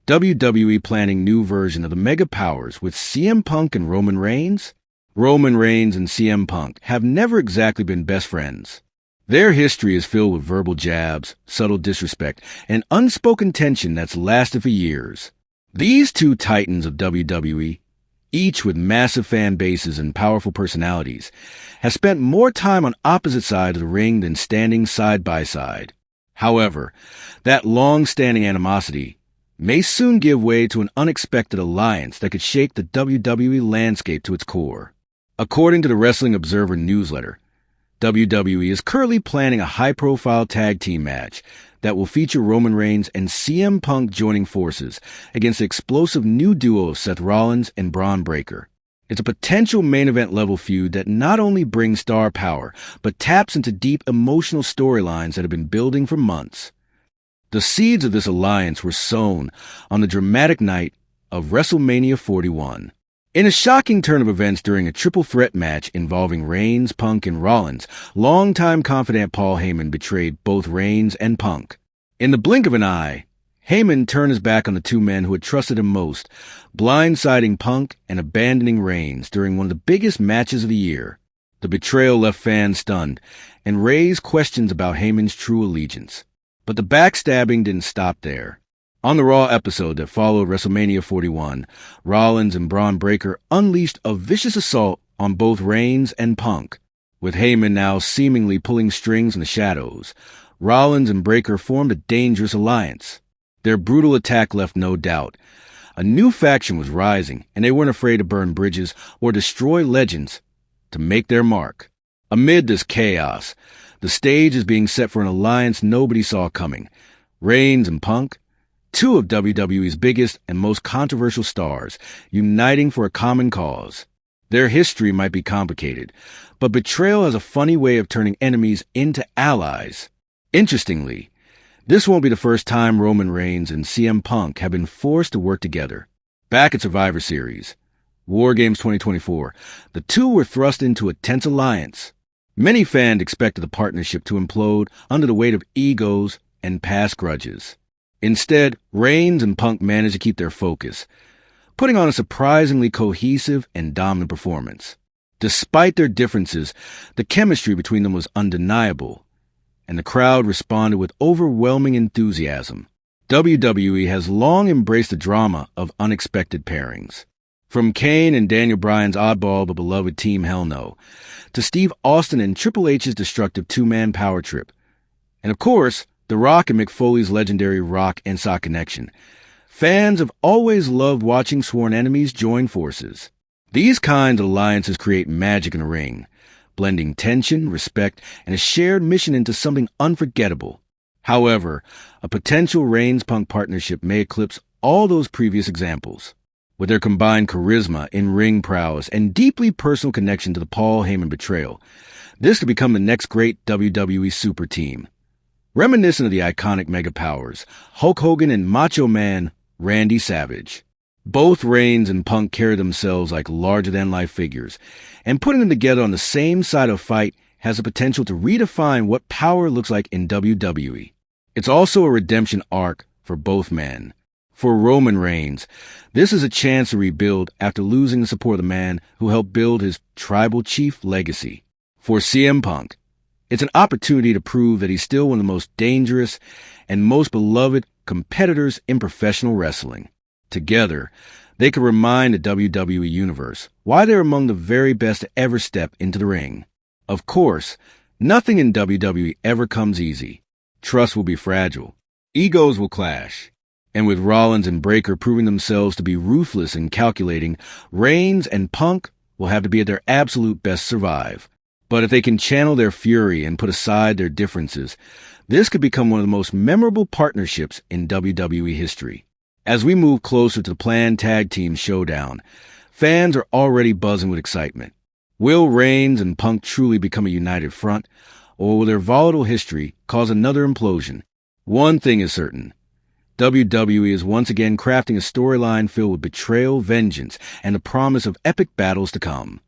WWE planning new version of the Mega Powers with CM Punk and Roman Reigns? Roman Reigns and CM Punk have never exactly been best friends. Their history is filled with verbal jabs, subtle disrespect, and unspoken tension that's lasted for years. These two titans of WWE, each with massive fan bases and powerful personalities, have spent more time on opposite sides of the ring than standing side by side. However, that long-standing animosity may soon give way to an unexpected alliance that could shake the WWE landscape to its core. According to the Wrestling Observer newsletter, WWE is currently planning a high-profile tag team match that will feature Roman Reigns and CM Punk joining forces against the explosive new duo of Seth Rollins and Braun Breaker. It's a potential main event level feud that not only brings star power, but taps into deep emotional storylines that have been building for months. The seeds of this alliance were sown on the dramatic night of WrestleMania 41. In a shocking turn of events during a triple threat match involving Reigns, Punk, and Rollins, longtime confidant Paul Heyman betrayed both Reigns and Punk. In the blink of an eye, Heyman turned his back on the two men who had trusted him most, blindsiding Punk and abandoning Reigns during one of the biggest matches of the year. The betrayal left fans stunned and raised questions about Heyman's true allegiance. But the backstabbing didn't stop there. On the Raw episode that followed WrestleMania 41, Rollins and Braun Breaker unleashed a vicious assault on both Reigns and Punk. With Heyman now seemingly pulling strings in the shadows, Rollins and Breaker formed a dangerous alliance. Their brutal attack left no doubt. A new faction was rising, and they weren't afraid to burn bridges or destroy legends to make their mark. Amid this chaos, the stage is being set for an alliance nobody saw coming. Reigns and Punk, two of WWE's biggest and most controversial stars, uniting for a common cause. Their history might be complicated, but betrayal has a funny way of turning enemies into allies. Interestingly, this won't be the first time Roman Reigns and CM Punk have been forced to work together. Back at Survivor Series, War Games 2024, the two were thrust into a tense alliance. Many fans expected the partnership to implode under the weight of egos and past grudges. Instead, Reigns and Punk managed to keep their focus, putting on a surprisingly cohesive and dominant performance. Despite their differences, the chemistry between them was undeniable, and the crowd responded with overwhelming enthusiasm. WWE has long embraced the drama of unexpected pairings. From Kane and Daniel Bryan's oddball but beloved Team Hell No, to Steve Austin and Triple H's destructive two-man power trip, and of course, The Rock and Mick Foley's legendary Rock and Sock connection. Fans have always loved watching sworn enemies join forces. These kinds of alliances create magic in the ring, blending tension, respect, and a shared mission into something unforgettable. However, a potential Reigns-Punk partnership may eclipse all those previous examples. With their combined charisma, in-ring prowess, and deeply personal connection to the Paul Heyman betrayal, this could become the next great WWE super team. Reminiscent of the iconic Mega Powers, Hulk Hogan and Macho Man Randy Savage. Both Reigns and Punk carry themselves like larger-than-life figures, and putting them together on the same side of a fight has the potential to redefine what power looks like in WWE. It's also a redemption arc for both men. For Roman Reigns, this is a chance to rebuild after losing the support of the man who helped build his tribal chief legacy. For CM Punk, it's an opportunity to prove that he's still one of the most dangerous and most beloved competitors in professional wrestling. Together, they could remind the WWE Universe why they're among the very best to ever step into the ring. Of course, nothing in WWE ever comes easy. Trust will be fragile. Egos will clash. And with Rollins and Breaker proving themselves to be ruthless and calculating, Reigns and Punk will have to be at their absolute best to survive. But if they can channel their fury and put aside their differences, this could become one of the most memorable partnerships in WWE history. As we move closer to the planned tag team showdown, fans are already buzzing with excitement. Will Reigns and Punk truly become a united front, or will their volatile history cause another implosion? One thing is certain. WWE is once again crafting a storyline filled with betrayal, vengeance, and the promise of epic battles to come.